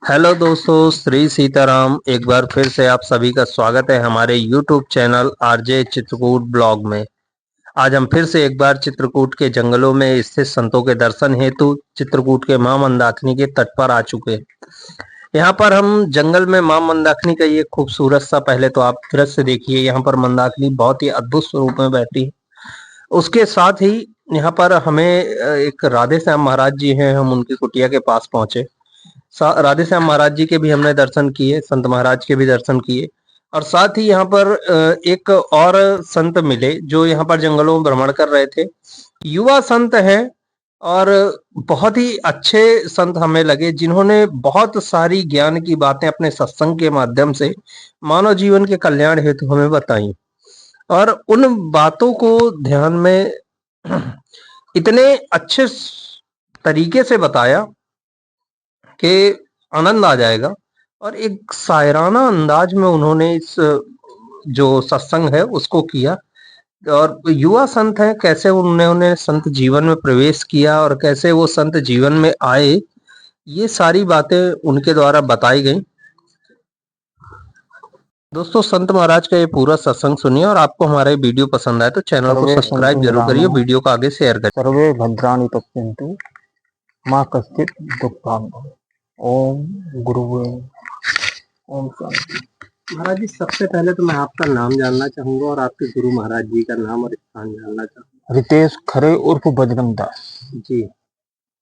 Hello दोस्तों, श्री सीताराम। एक बार फिर से आप सभी का स्वागत है हमारे YouTube channel RJ Chitrakoot blog में। आज हम फिर से एक बार चित्रकूट के जंगलों में स्थित संतों के दर्शन हेतु चित्रकूट के मां मंदाकिनी के तट पर आ चुके हैं। यहाँ पर हम जंगल में मां मंदाकिनी का ये खूबसूरत सा, पहले तो आप दृश्य देखिए। यहाँ पर मंदाकिनी बहुत ही अद्भुत स्वरूप में बैठी है। उसके साथ ही यहाँ पर हमें एक राधे श्याम महाराज जी हैं, हम उनकी कुटिया के पास पहुंचे। राधे श्याम महाराज जी के भी हमने दर्शन किए, संत महाराज के भी दर्शन किए। और साथ ही यहाँ पर एक और संत मिले जो यहाँ पर जंगलों में भ्रमण कर रहे थे। युवा संत हैं और बहुत ही अच्छे संत हमें लगे, जिन्होंने बहुत सारी ज्ञान की बातें अपने सत्संग के माध्यम से मानव जीवन के कल्याण हेतु हमें बताई। और उन बातों को ध्यान में इतने अच्छे तरीके से बताया कि आनंद आ जाएगा। और एक शायराना अंदाज में उन्होंने इस जो सत्संग है उसको किया। और युवा संत हैं, कैसे उन्होंने संत जीवन में प्रवेश किया और कैसे वो संत जीवन में आए, ये सारी बातें उनके द्वारा बताई गई। दोस्तों, संत महाराज का ये पूरा सत्संग सुनिए और आपको हमारा ये वीडियो पसंद आए तो चैनल को सर्वे सब्सक्राइब सन्तु जरूर करिए, निरामयाः वीडियो को आगे शेयर करिए। सर्वे भद्राणि पश्यन्तु मा कश्चित् दुःखभाग् भवेत्। ओम गुरुवे ओम शांति। महाराज जी, सबसे पहले तो मैं आपका नाम जानना चाहूंगा और आपके गुरु महाराज जी का नाम और स्थान जानना चाहूंगा। रितेश खरे उर्फ बजरंग दास जी।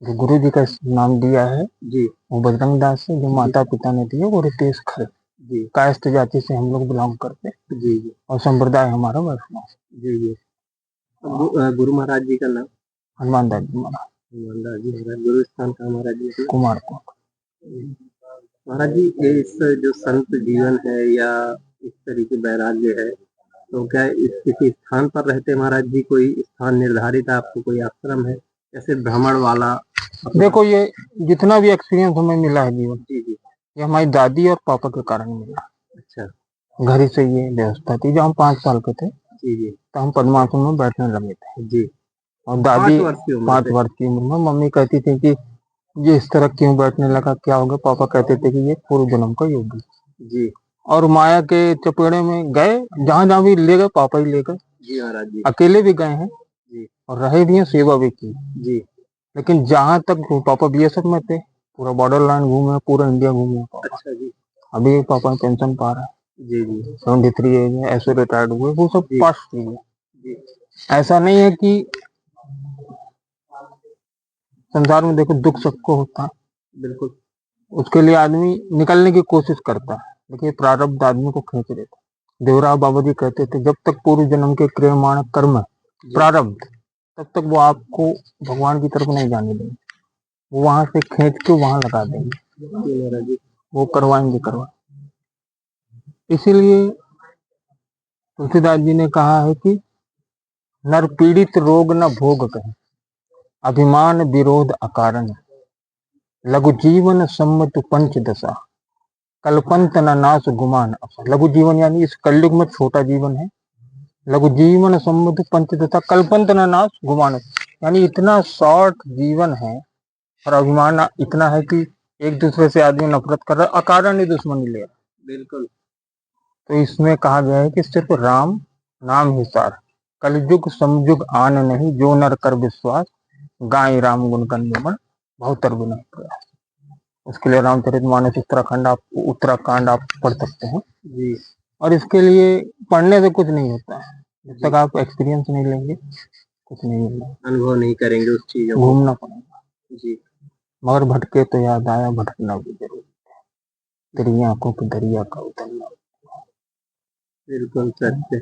जो गुरु जी का नाम दिया है जी। वो बजरंग दास है। जो माता पिता ने दिया वो रितेश खरे। जी। कायस्थ जाति से हम लोग बिलोंग करते हैं। जी। जी। और संप्रदाय हमारा वैष्णव। जी। जी। गुरु महाराज जी का नाम हनुमान दास जी महाराज। हनुमान दास जी महाराज। गुरु स्थान का महाराज जी कुमार को महाराज जी, इस जो संत जीवन है या इस तरीके वैराग्य है, तो क्या इस किसी स्थान पर रहते महाराज जी? कोई स्थान निर्धारित है आपको, कोई आश्रम है, ऐसे भ्रमण वाला? देखो, ये जितना भी एक्सपीरियंस हमें मिला है जीवन, जी। जी। ये हमारी दादी और पापा के कारण मिला। अच्छा। घर ही से ये व्यवस्था थी। जब हम 5 साल के थे जी। जी। तो हम पद्मासन में बैठने लगे थे। जी। और दादी 5 5 वर्ष की उम्र में मम्मी कहती थी कि ये इस तरह क्यों बैठने लगा, क्या हो गया? पापा कहते थे कि ये पूर्व जन्म का योग है। जी। और माया के चपेड़े में गए, जहां जहां भी ले गए पापा ही ले गए। जी महाराज जी। अकेले भी गए हैं जी। और रहे भी हैं, सेवा भी की। जी। लेकिन जहां तक पापा बीएसएफ में थे, पूरा बॉर्डर लाइन घूमे, पूरा इंडिया घूमे पापा। अच्छा जी। अभी पापा पेंशन पा रहा है। जी। जी। 73 एज है, ऐसे रिटायर्ड हुए, वो सब जी। पास्ट चीज है। जी। ऐसा नहीं है कि संसार में देखो दुख सबको होता है, बिल्कुल। उसके लिए आदमी निकलने की कोशिश करता है, लेकिन प्रारब्ध आदमी को खींच लेता है। देवराव बाबा जी कहते थे जब तक पूर्व जन्म के क्रियमाण कर्म प्रारब्ध, तब तक वो आपको भगवान की तरफ नहीं जाने देंगे। वो वहां से खींच के वहां लगा देंगे, वो करवाएंगे। इसीलिए तुलसीदास जी ने कहा है कि नर पीड़ित रोग न भोग कहे, अभिमान विरोध अकारण, लघु जीवन सम्मत पंचदशा, कल्पंत न नाश गुमान। लघु जीवन यानी इस कलयुग में छोटा जीवन है। लघु जीवन सम्मत पंचदशा, कल्पंत न नाश गुमान, यानी इतना शॉर्ट जीवन है। और अभिमान इतना है कि एक दूसरे से आदमी नफरत कर रहा है, अकारण ही दुश्मनी ले रहा है। बिल्कुल। तो इसमें कहा गया है कि सिर्फ राम नाम ही सार, कलयुग समयुग आन नहीं, जो नर कर विश्वास, गाय राम गुण कंदमन बहुत विनय प्रयास। उसके लिए रामचरितमानस उत्तराखंड आप पढ़ सकते हैं जी। और इसके लिए पढ़ने से कुछ नहीं होता है, जब तक आप एक्सपीरियंस नहीं लेंगे कुछ नहीं मिलेगा, अनुभव नहीं करेंगे उस चीजों को। घूमना पड़ेगा जी। मगर भटके तो याद आया, भटकना भी जरूर, तेरी आंखों की दरिया का उतरना। बिल्कुल सत्य।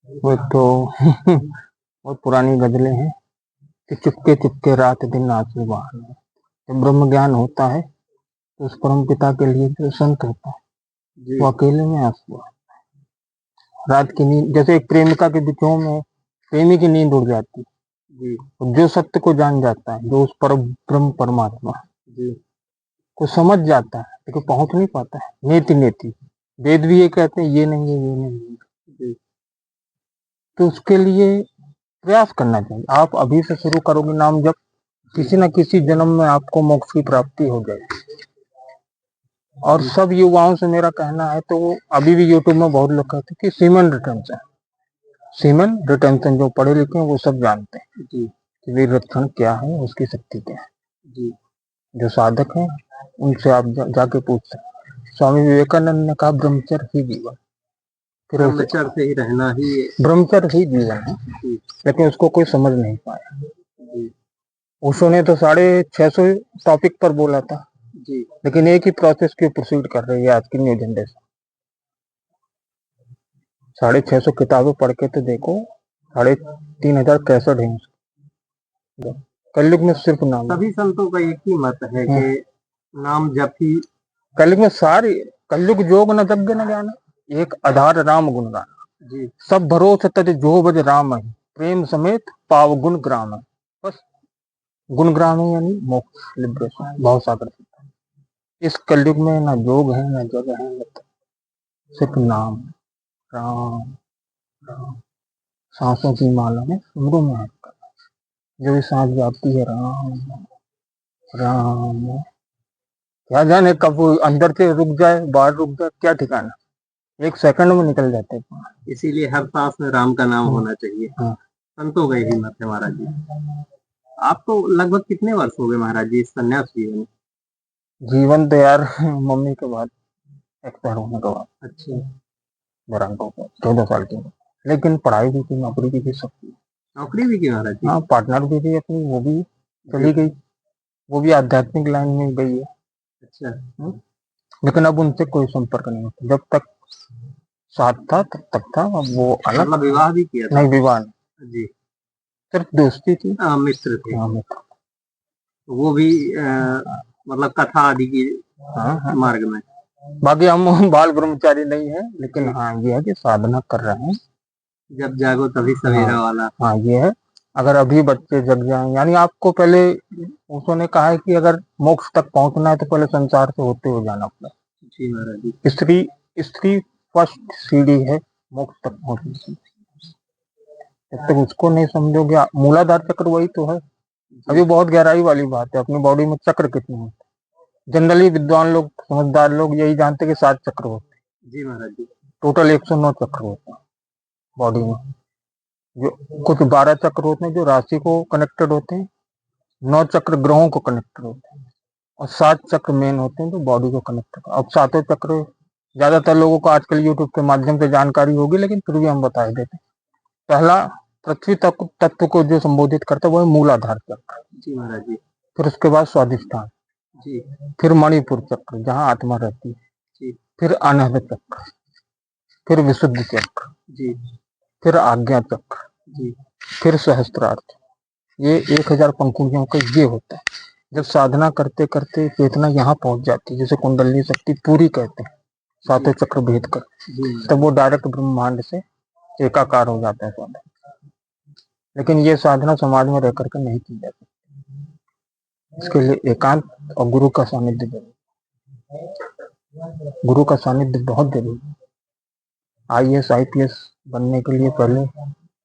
वो तो बहुत पुरानी गजलें हैं कि चुपके चुपके रात दिन आंसू बहाना। जब ब्रह्म ज्ञान होता है तो उस परम पिता के लिए जो संत होता है वो अकेले में आंसू बहाता है। रात की नींद, जैसे एक प्रेमिका के विषयों में प्रेमी की नींद उड़ जाती है, जो सत्य को जान जाता है, जो उस पर ब्रह्म परमात्मा को समझ जाता है, लेकिन पहुंच नहीं पाता है। नेति नेति वेद भी ये कहते हैं, ये नहीं है, ये नहीं है। तो उसके लिए प्रयास करना चाहिए। आप अभी से शुरू करोगे नाम जब, किसी न किसी जन्म में आपको मोक्ष की प्राप्ति हो जाएगी। और सब युवाओं से मेरा कहना है, तो वो अभी भी यूट्यूब में बहुत लोग कहते हैं कि सीमेन रिटेंशन जो पढ़े लिखे हैं वो सब जानते हैं जी कि वीर रक्षण क्या है, उसकी शक्ति क्या है। जी जो साधक हैं उनसे आप जाके पूछ सकते। स्वामी विवेकानंद ने कहा ब्रह्मचर्य ही जीवन, फिर ब्रह्मचर्य से ही रहना ही ब्रह्मचर्य ही जीवन है, जी लेकिन उसको कोई समझ नहीं पाया। जी ओशो ने तो 650 टॉपिक पर बोला था, जी लेकिन एक ही प्रोसेस की प्रोसीड कर रही है आज की न्यू जनरेशन। 650 किताबें पढ़ के तो देखो, 3500 कैसेट है उसके। कलयुग में सिर्फ नाम, सभी संतों का एक ही मत है कि नाम जप ही कलयुग में सारी, कलयुग जोग न जग न ज्ञान, एक आधार राम गुण गान। जी सब भरोस तज जो बज राम है, प्रेम समेत पाव गुण ग्राम है। बस गुण ग्राम है यानी मोक्ष, लिबरेशन, भाव सागर। इस कलयुग में ना जोग है ना जग है, सिर्फ नाम, राम राम। सांसों की माला में सुमरो में है, जो भी सांस जाती है राम राम। क्या जाने कब वो अंदर से रुक जाए बाहर रुक जाए, क्या ठिकाना, एक सेकंड में निकल जाते हैं। इसीलिए हर सांस में राम का नाम होना चाहिए। हाँ। संतों का यही मत है महाराज जी। आप तो लगभग कितने वर्ष हो गए महाराज जी इस संन्यास जीवन में? जीवन तो यार मम्मी के बाद एक्सपायर होने के बाद अच्छा, बुरांकों को 14 साल की उम्र। लेकिन पढ़ाई भी की, नौकरी भी की, सब की। नौकरी भी की महाराज जी? हाँ, पार्टनर भी थी अपनी, वो भी चली गई, वो भी आध्यात्मिक लाइन में गई है। अच्छा, लेकिन अब उनसे कोई संपर्क नहीं होता, जब तक साथ था तब तक था, अब वो अलग। मतलब विवाह भी किया था? नहीं, विवाह नहीं, जी, सिर्फ दोस्ती थी। मित्र थे। हाँ, मित्र। वो भी मतलब कथा आदि की हाँ हाँ, मार्ग में। बाकी हम बाल ब्रह्मचारी नहीं है, लेकिन जी। हाँ ये है कि साधना कर रहे हैं। जब जागो तभी सवेरा हाँ वाला। हाँ, ये है। अगर अभी बच्चे जग जाएं, यानी आपको पहले, उसने कहा है कि अगर मोक्ष तक पहुंचना है तो पहले संसार से होते हुए जाना पड़ेगा। जी महाराज जी। स्त्री स्त्री फर्स्ट सीढ़ी है मोक्ष तक पहुंचने की। जब तक उसको नहीं समझोगे, मूलाधार चक्र वही तो है। अभी बहुत गहराई वाली बात है, अपनी बॉडी में चक्र कितने होते हैं। जनरली विद्वान लोग, समझदार लोग यही जानते हैं कि 7 चक्र होते हैं। जी महाराज जी। टोटल 109 चक्र होते हैं बॉडी में। जो कुछ 12 चक्र होते हैं जो राशि को कनेक्टेड होते हैं, 9 चक्र ग्रहों को कनेक्टेड होते हैं, और 7 चक्र मेन होते हैं जो बॉडी को कनेक्ट करते हैं। अब 7 चक्र ज्यादातर लोगों को आजकल यूट्यूब के माध्यम से जानकारी होगी, लेकिन फिर भी हम बता देते हैं। पहला, पृथ्वी तत्व को जो संबोधित करता है वो है मूलाधार चक्र। जी महाराज जी। फिर उसके बाद स्वादिष्ठान, जी फिर मणिपुर चक्र जहाँ आत्मा रहती है, जी फिर अनहद चक्र, फिर विशुद्ध चक्र, जी फिर आज्ञा चक्र, जी फिर सहस्त्रार्थ। ये 1000 पंखुड़ियों का ये होता है। जब साधना करते करते चेतना यहाँ पहुंच जाती है, जिसे कुंडलिनी शक्ति पूरी कहते हैं, 7 चक्र भेद कर, तब वो डायरेक्ट ब्रह्मांड से एकाकार हो जाता है साधना। लेकिन ये साधना समाज में रह करके नहीं की जाती, इसके लिए एकांत और गुरु का सानिध्य जरूरी। गुरु का सानिध्य बहुत जरूरी है। IAS IPS बनने के लिए पहले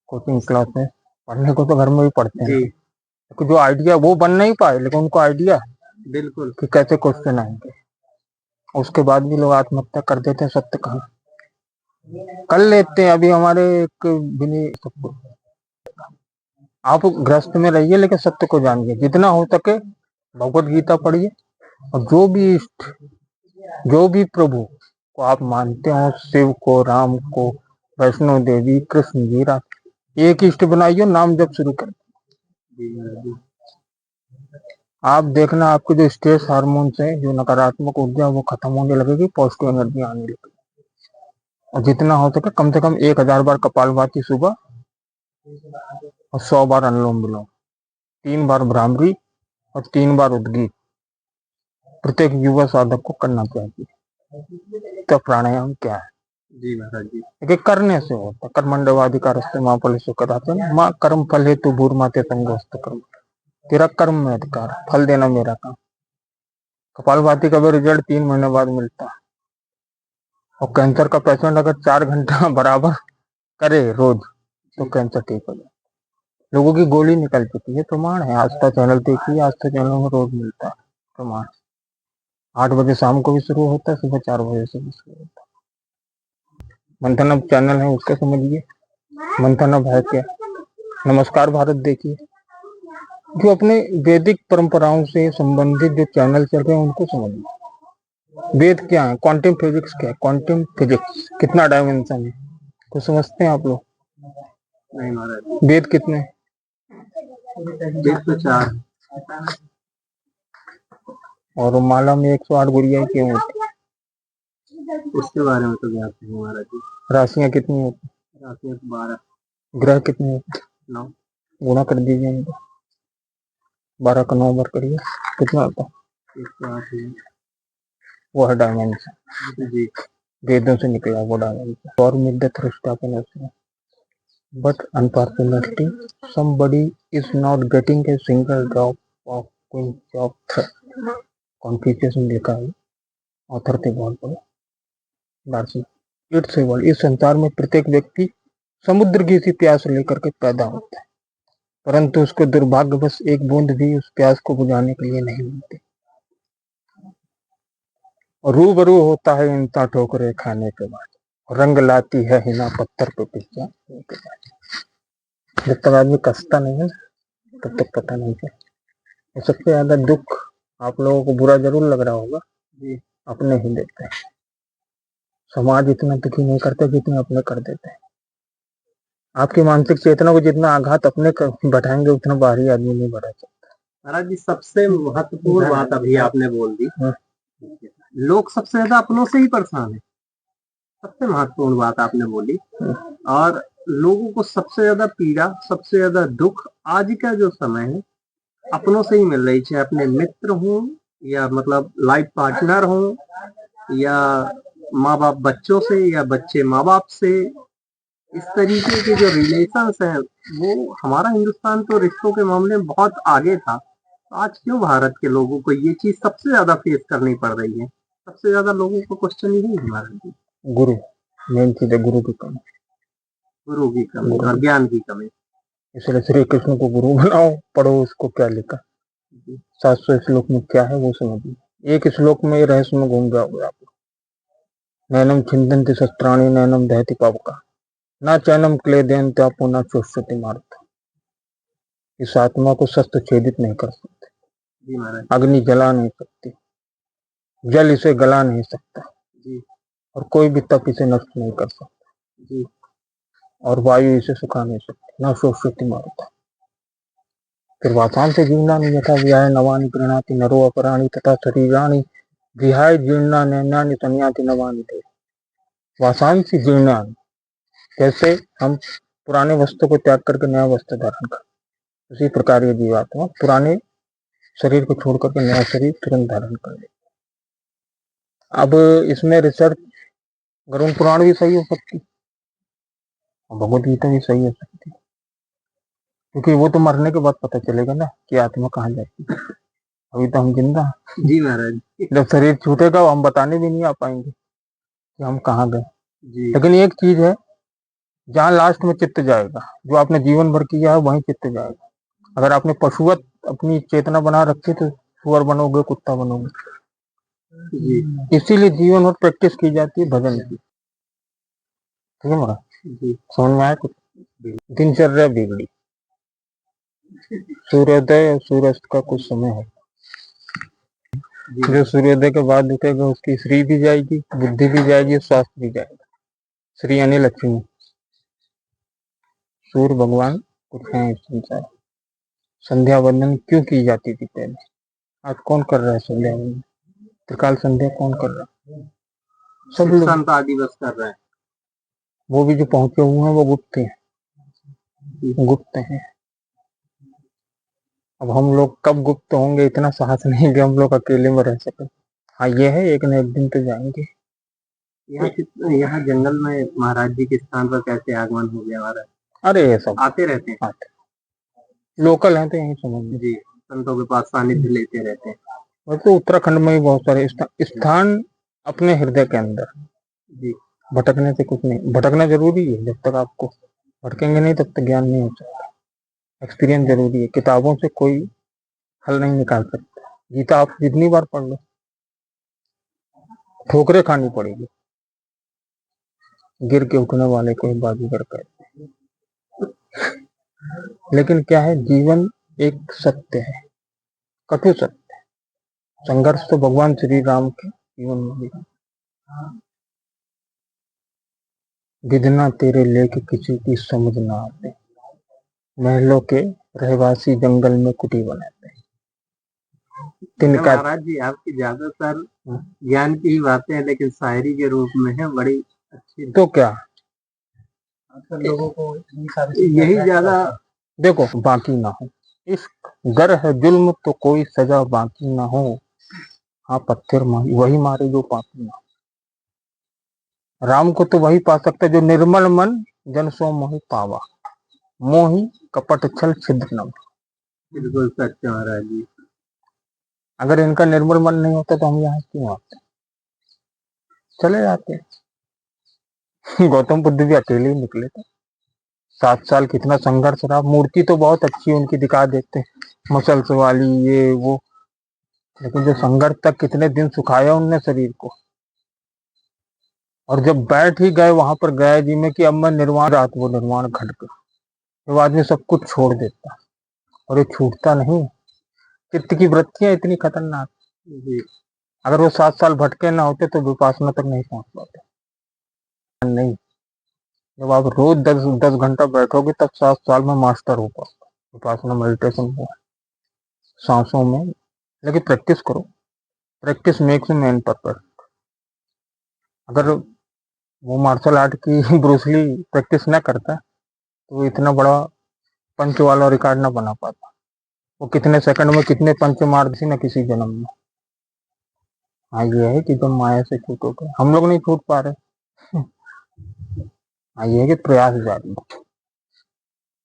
कोचिंग क्लास में पढ़ने को तो घर में भी पढ़ते हैं, तो जो आइडिया वो बन नहीं पाए, लेकिन उनको आइडिया बिल्कुल कि कैसे क्वेश्चन आएंगे, उसके बाद भी लोग आत्महत्या कर देते हैं। सत्य कहा कर लेते हैं। अभी हमारे एक विनय, आप ग्रस्त में रहिए लेकिन सत्य को जानिए, जितना हो सके भगवत गीता पढ़िए, और जो भी प्रभु को आप मानते हो, शिव को, राम को, वैष्णो देवी, कृष्ण जी, एक इष्ट बनाइए, नाम जब शुरू कर। आप देखना आपके जो स्ट्रेस हार्मोन्स है, जो नकारात्मक ऊर्जा, वो खत्म होने लगेगी, पॉजिटिव एनर्जी आने लगेगी। और जितना हो सके कम से कम 1000 बार कपालभाति सुबह, और 100 बार अनुलोम विलोम, 3 बार भ्रामरी, और 3 बार उद्गीत प्रत्येक युवा साधक को करना चाहिए। तो प्राणायाम क्या है? जी महाराज जी। देखिए, करने से होता, कर्मंडवाधिकारस्ते मां फल सुखदाते, मां कर्म फल हेतु भूर माते संगोस्त कर्म, तेरा कर्म में अधिकार, फल देना मेरा काम। कपालभाति का भी रिजल्ट 3 महीने बाद मिलता है। और कैंसर का पेशेंट अगर 4 घंटा बराबर करे रोज, तो कैंसर ठीक हो जाए। लोगों की गोली निकल चुकी है, प्रमाण है। आस्था चैनल देखिए, आस्था चैनल में रोज मिलता है प्रमाण। 8 बजे शाम को भी शुरू होता है, सुबह 4 बजे से भी शुरू होता है। मंथन अब चैनल है उसको समझिए, मंथन अब है क्या, नमस्कार भारत देखिए, जो अपने वैदिक परंपराओं से संबंधित जो चैनल चल रहे हैं उनको समझिए। वेद क्या है, क्वांटम फिजिक्स क्या है, क्वांटम फिजिक्स कितना डायमेंशन है, कुछ समझते हैं आप लोग? नहीं महाराज, वेद कितने? वेद तो 4। और माला में 108 गुड़िया क्यों होती? इसके बारे में तो ज्ञात नहीं महाराज जी। राशियां कितनी होती? राशियां 12। ग्रह कितने होते? 9। गुणा कर दीजिए इनको, 12 का 9 बार करिए, कितना होता है? 108 है। वो है डायमेंशन जी। वेदों से निकला वो डायमेंशन। और मिद्दत हृष्टापन उसमें, but unfortunately somebody is not getting a single drop of quench of Confucius में लिखा है, ऑथर थे बहुत बड़े दार्शनिक। इट्स वर्ल्ड, इस संसार में प्रत्येक व्यक्ति समुद्र की सी प्यास लेकर के पैदा होता है, परंतु उसको दुर्भाग्यवश एक बूंद भी उस प्यास को बुझाने के लिए नहीं मिलती, और रूबरू होता है इंसान ठोकरे खाने के बाद, रंग लाती है हिना पत्थर पे पिज्जा के बाद। जब तक आदमी कसता नहीं है तब तक पता नहीं चलता। सबसे ज्यादा दुख आप लोगों को बुरा जरूर लग रहा होगा जी, अपने ही देते हैं। समाज इतना दुखी नहीं करता जितने अपने कर देते हैं। आपकी मानसिक चेतना को जितना आघात अपने बढ़ाएंगे उतना बाहरी आदमी नहीं बढ़ा सकता। महाराज जी, सबसे महत्वपूर्ण बात अभी आपने बोल दी। लोग सबसे ज्यादा अपनों से ही परेशान है, सबसे महत्वपूर्ण बात आपने बोली। और लोगों को सबसे ज्यादा पीड़ा, सबसे ज्यादा दुख आज का जो समय है अपनों से ही मिल रही, चाहे अपने मित्र हों या मतलब लाइफ पार्टनर हों, या माँ बाप बच्चों से, या बच्चे माँ बाप से। इस तरीके के जो रिलेशंस हैं, वो हमारा हिंदुस्तान तो रिश्तों के मामले में बहुत आगे था। आज क्यों भारत के लोगों को ये चीज सबसे ज्यादा फेस करनी पड़ रही है? सबसे ज्यादा लोगों को क्वेश्चन यही है हमारा, गुरु मेन चीज है, गुरु की कमी, गुरु की कमी और ज्ञान की कमी। इसलिए श्री कृष्ण को गुरु बनाओ, पढ़ो उसको क्या लिखा, 700 श्लोक में क्या है वो समझिए। एक श्लोक में रहस्य में घूम जाओगे आप। नैनम छिंदन्ति शस्त्राणि नैनम दहति पावका ना चैनम क्लेदयन्ति त्यापो ना चोष्यति मारुता। इस आत्मा को शस्त्र छेदित नहीं कर सकते, जी महाराज। अग्नि जला नहीं सकती, जल इसे गला नहीं सकता जी। और कोई भी तप इसे नष्ट नहीं कर सकता जी। और वायु इसे सुखा नहीं सकती, ना शोष्यति मारुता। फिर वातान से जीवना नहीं यथा व्याय नवानि गृणाति नरो अपराणी तथा शरीराणि विहाय जीर्णा नैनानि संयाति नवानि दे। वासान से जीर्णा, जैसे हम पुराने वस्त्र को त्याग करके नया वस्त्र धारण कर, उसी प्रकार ये जीवात्मा पुराने शरीर को छोड़ करके नया शरीर तुरंत धारण कर ले। अब इसमें रिसर्च गरुड़ पुराण भी सही हो सकती और भगवत गीता भी सही हो सकती, क्योंकि वो तो मरने के बाद पता चलेगा ना कि आत्मा कहाँ जाती है। अभी तो हम जिंदा हैं। जी महाराज। जब शरीर छूटेगा हम बताने भी नहीं आ पाएंगे कि हम कहाँ गए। जी। लेकिन एक चीज है, जहाँ लास्ट में चित्त जाएगा, जो आपने जीवन भर किया है वहीं चित्त जाएगा। अगर आपने पशुवत अपनी चेतना बना रखी तो सुअर बनोगे, कुत्ता बनोगे। जी। इसीलिए जीवन भर प्रैक्टिस की जाती है भजन की, ठीक है महाराज? समझ में आया कुछ? दिनचर्या बिगड़ी, सूर्योदय और सूर्यास्त का कुछ समय है। जो सूर्योदय के बाद उठेगा उसकी श्री भी जाएगी, बुद्धि भी जाएगी, स्वास्थ्य भी जाएगा। श्री यानी लक्ष्मी, सूर्य भगवान कुछ है इस संसार। संध्या वंदन क्यों की जाती थी पहले? आज कौन कर रहा है संध्या वंदन? त्रिकाल संध्या कौन कर रहा है? सब लोग, संत आदि बस कर रहे हैं। वो भी जो पहुंचे हुए हैं वो गुप्त हैं, गुप्त हैं। अब हम लोग कब गुप्त होंगे इतना साहस नहीं कि हम लोग अकेले में रह सके। हाँ ये है, एक न एक दिन तो जाएंगे। यहाँ जंगल में महाराज जी के स्थान पर कैसे आगमन हो गया महाराज? अरे ये सब आते रहते हैं, लोकल हैं तो यही समझ जी, संतों के पास सानिध्य लेते रहते हैं। वैसे उत्तराखंड में भी बहुत सारे स्थान अपने हृदय के अंदर जी। भटकने से कुछ नहीं, भटकना जरूरी है। जब तक आपको भटकेंगे नहीं तब तक ज्ञान नहीं हो सकता। एक्सपीरियंस जरूरी है, किताबों से कोई हल नहीं निकाल सकता। गीता आप जितनी बार पढ़ लो ठोकरें खानी पड़ेगी। गिर के उठने वाले को ही बाजीगर कहते हैं। लेकिन क्या है, जीवन एक सत्य है, कठोर सत्य है। संघर्ष तो भगवान श्री राम के जीवन में भी। विधना तेरे लेके किसी की समझ ना आते, महलों के रहवासी जंगल में कुटी बनाते। तिनका महाराज जी आपकी ज्यादातर ज्ञान की ही बातें हैं, लेकिन शायरी के रूप में है, बड़ी अच्छी। तो क्या आजकल लोगों को यही ज्यादा। देखो, बाकी ना हो इश्क, गर है जुल्म तो कोई सजा बाकी ना हो। हाँ, पत्थर वही मारे जो पापी ना हो। राम को तो वही पा सकता है जो निर्मल मन जन सो मोहि पावा, मोहि कपट छल छिद्र न। बिल्कुल सच महाराज जी। अगर इनका निर्मल मन नहीं होता तो हम यहाँ क्यों आते, चले जाते। गौतम बुद्ध भी अकेले ही निकले थे। 7 साल कितना संघर्ष रहा। मूर्ति तो बहुत अच्छी उनकी दिखा देते, मसल्स वाली ये वो, लेकिन जो संघर्ष तक कितने दिन सुखाया उनने शरीर को। और जब बैठ ही गए वहां पर गया जी में कि अब मैं निर्वाण, रात वो निर्वाण घट गया। जब आदमी सब कुछ छोड़ देता और ये छूटता नहीं। चित्त की वृत्तियां इतनी खतरनाक। अगर वो 7 साल भटके ना होते तो विपासना तक नहीं पहुंच पाते। नहीं, जब आप रोज 10 घंटा बैठोगे तब 7 साल में मास्टर हो पाओगे। विपासना मेडिटेशन हुआ सांसों में। लेकिन प्रैक्टिस करो, प्रैक्टिस मेक्स मैन परफेक्ट। अगर वो मार्शल आर्ट की ब्रूसली प्रैक्टिस ना करता तो वो इतना बड़ा पंच वाला रिकॉर्ड ना बना पाता। वो कितने सेकंड में कितने पंच मार दी ना किसी जन्म में। हाँ, ये है कि जब माया से छूटोगे, हम लोग नहीं छूट पा रहे। हाँ, ये है कि प्रयास जारी,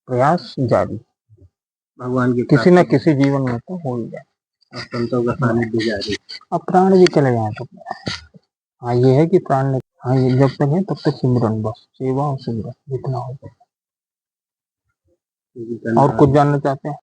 प्रयास जारी। भगवान की किसी न किसी जीवन में तो हो ही जाए। संतों का सानिध्य जारी। अब प्राण भी चले जाए तो हाँ, ये है कि प्राण ने, हाँ, ये जब तक है तब तक सिमरन, बस सेवा और सिमरन जितना हो। और कुछ जानना चाहते हैं?